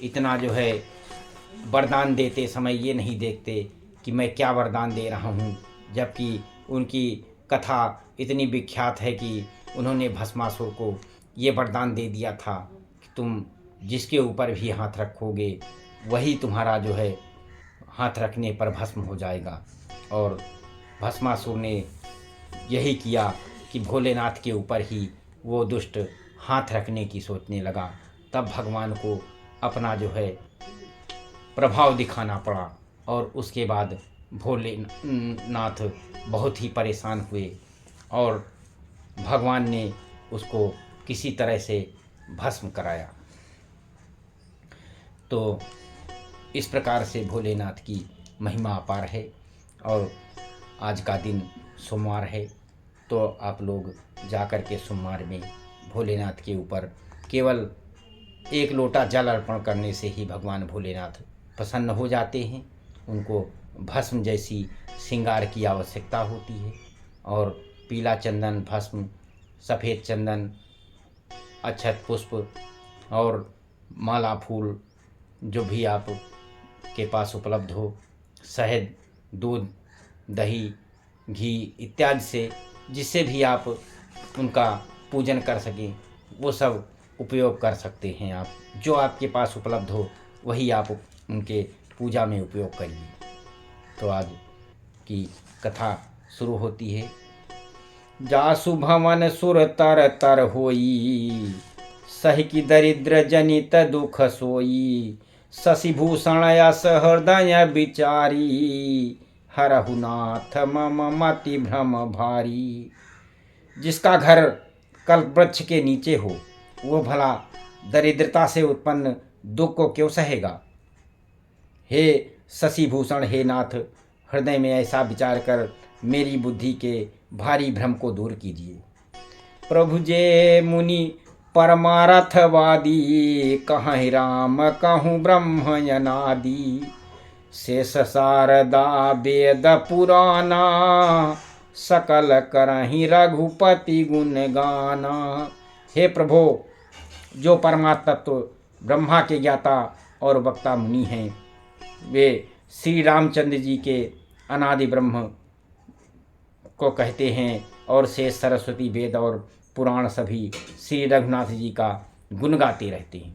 इतना जो है वरदान देते समय ये नहीं देखते कि मैं क्या वरदान दे रहा हूँ, जबकि उनकी कथा इतनी विख्यात है कि उन्होंने भस्मासुर को ये वरदान दे दिया था कि तुम जिसके ऊपर भी हाथ रखोगे वही तुम्हारा जो है हाथ रखने पर भस्म हो जाएगा। और भस्मासुर ने यही किया कि भोलेनाथ के ऊपर ही वो दुष्ट हाथ रखने की सोचने लगा। तब भगवान को अपना जो है प्रभाव दिखाना पड़ा और उसके बाद भोलेनाथ बहुत ही परेशान हुए और भगवान ने उसको किसी तरह से भस्म कराया। तो इस प्रकार से भोलेनाथ की महिमा अपार है। और आज का दिन सोमवार है, तो आप लोग जाकर के सोमवार में भोलेनाथ के ऊपर केवल एक लोटा जल अर्पण करने से ही भगवान भोलेनाथ प्रसन्न हो जाते हैं। उनको भस्म जैसी श्रृंगार की आवश्यकता होती है और पीला चंदन, भस्म, सफ़ेद चंदन, अक्षत पुष्प और माला फूल जो भी आप के पास उपलब्ध हो, शहद, दूध, दही, घी इत्यादि से जिससे भी आप उनका पूजन कर सकें वो सब उपयोग कर सकते हैं। आप जो आपके पास उपलब्ध हो वही आप उनके पूजा में उपयोग करिए। तो आज की कथा शुरू होती है। जासु भवन सुर तर तर होई, सही की दरिद्र जनित दुख सोई। शशिभूषण यस हृदय विचारी, हरहु नाथ मम मति भ्रम भारी। जिसका घर कल्प वृक्ष के नीचे हो वो भला दरिद्रता से उत्पन्न दुख को क्यों सहेगा। हे शशिभूषण, हे नाथ, हृदय में ऐसा विचार कर मेरी बुद्धि के भारी भ्रम को दूर कीजिए। प्रभु जे मुनि परमार्थवादी, कहूँ राम कहूँ ब्रह्म अनादि। शेष शारदा वेद पुराना, सकल करहि रघुपति गुण गाना। हे प्रभो, जो परमात्म तत्व ब्रह्मा के ज्ञाता और वक्ता मुनि हैं, वे श्री रामचंद्र जी के अनादि ब्रह्म को कहते हैं और शेष सरस्वती, वेद और पुराण सभी श्री रघुनाथ जी का गुण गाते रहते हैं।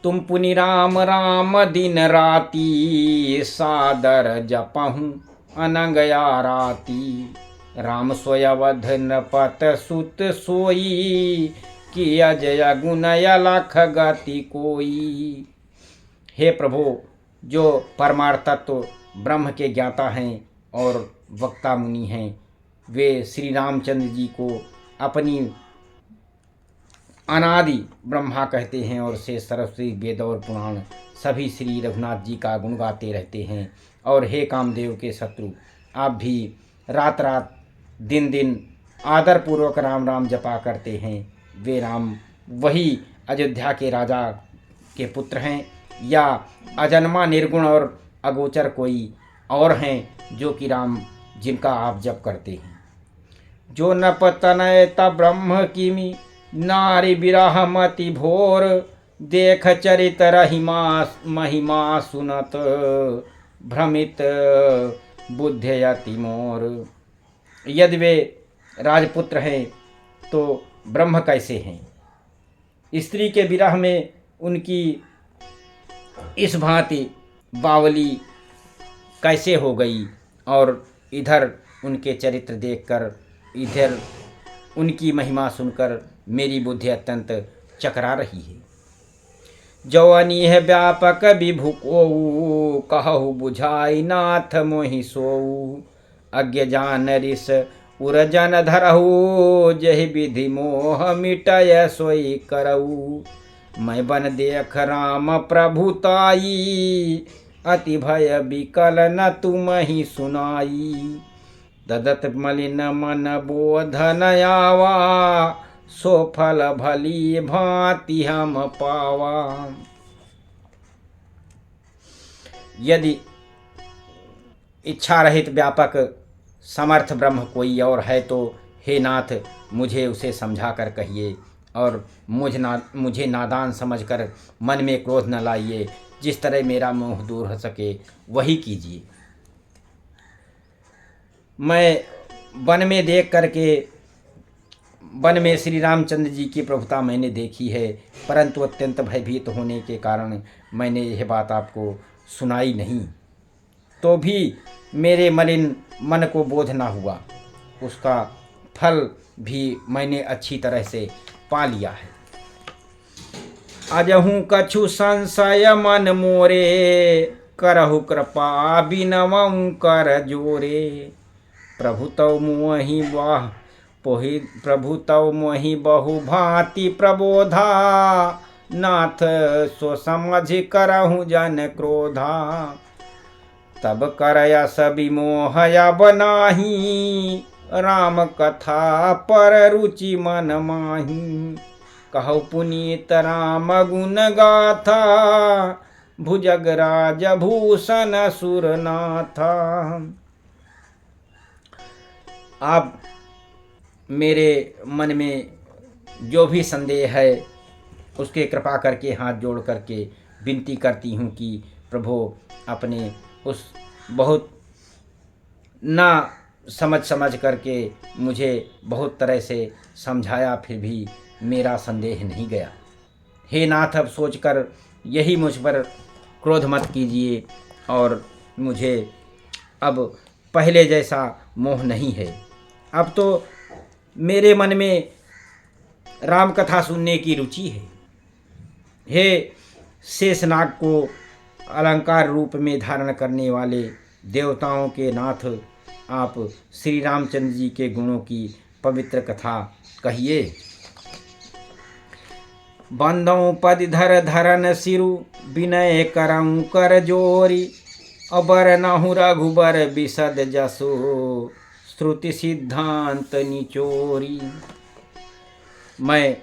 तुम पुनि राम राम दिन राती, सादर जपहूँ अनंगया राती। राम सोय अवध नृपत सुत सोई, कि अजय गुण अलख गति कोई। हे प्रभु, जो परमार्थ तत्व ब्रह्म के ज्ञाता हैं और वक्ता मुनि हैं, वे श्री रामचंद्र जी को अपनी अनादि ब्रह्मा कहते हैं और से सरस्वती, वेद और पुराण सभी श्री रघुनाथ जी का गुण गाते रहते हैं। और हे कामदेव के शत्रु, आप भी रात रात दिन दिन आदरपूर्वक राम राम जपा करते हैं। वे राम वही अयोध्या के राजा के पुत्र हैं या अजन्मा, निर्गुण और अगोचर कोई और हैं जो कि राम जिनका आप जप करते हैं। जो नपतनयता ब्रह्म किमि, नारी विरह मति भोर। देख चरित रहिमा महिमा सुनत, भ्रमित बुद्धियति मोर। यदि वे राजपुत्र हैं तो ब्रह्म कैसे हैं। स्त्री के विरह में उनकी इस भांति बावली कैसे हो गई, और इधर उनके चरित्र देखकर, इधर उनकी महिमा सुनकर मेरी बुद्धि अत्यंत चकरा रही है। जो अनीह व्यापक विभु कोऊ, कहु बुझाई नाथ मोहि सोऊ। अज्ञ जान रिस उरजन धरहु, जहि विधि मोह मिटय सोई करऊ। मैं बन देख राम प्रभुताई, अति भय विकल न तुम ही सुनाई। ददत मलिन मन बोधन आवा, सो फल भली भांति हम पावा। यदि इच्छा रहित व्यापक समर्थ ब्रह्म कोई और है तो हे नाथ, मुझे उसे समझा कर कहिए और मुझे नादान समझकर मन में क्रोध न लाइए। जिस तरह मेरा मोह दूर हो सके वही कीजिए। मैं वन में देख करके वन में श्री रामचंद्र जी की प्रभुता मैंने देखी है, परंतु अत्यंत भयभीत होने के कारण मैंने यह बात आपको सुनाई नहीं। तो भी मेरे मलिन मन को बोध ना हुआ, उसका फल भी मैंने अच्छी तरह से पा लिया है। अजहू कछु संशय मन मोरे, करहु कृपा बिनवं कर जोरे। प्रभु तव मोहि वाह पोहि प्रभु तव मोहि बहु भांति प्रबोधा, नाथ सो समझ करहु जन क्रोधा। तब करयस विमोहया बनाही, राम कथा पर रुचि मन माही। कहु पुनीत राम गुण गाथा, भुजगराज भूषण सुरनाथा। आप मेरे मन में जो भी संदेह है उसके कृपा करके हाथ जोड़ करके विनती करती हूँ कि प्रभु अपने उस बहुत ना समझ करके मुझे बहुत तरह से समझाया, फिर भी मेरा संदेह नहीं गया। हे नाथ, अब सोचकर यही मुझ पर क्रोध मत कीजिए और मुझे अब पहले जैसा मोह नहीं है। अब तो मेरे मन में राम कथा सुनने की रुचि है। हे शेषनाग को अलंकार रूप में धारण करने वाले देवताओं के नाथ, आप श्री रामचंद्र जी के गुणों की पवित्र कथा कहिए। बंदों पद धर धरन सिरु, विनय करऊं कर जोरी। अबर नहु रघुबर बिसद जसो, श्रुति सिद्धांत निचोरी। मैं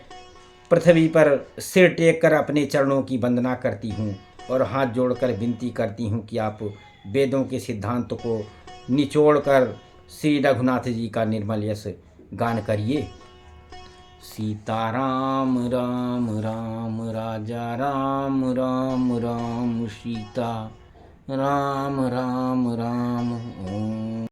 पृथ्वी पर सिर टेक कर अपने चरणों की वंदना करती हूँ और हाथ जोड़कर विनती करती हूँ कि आप वेदों के सिद्धांत को निचोड़कर श्री रघुनाथ जी का निर्मल यश गान करिए। सीताराम राम राम राजा राम राम राम सीता राम राम राम ओम।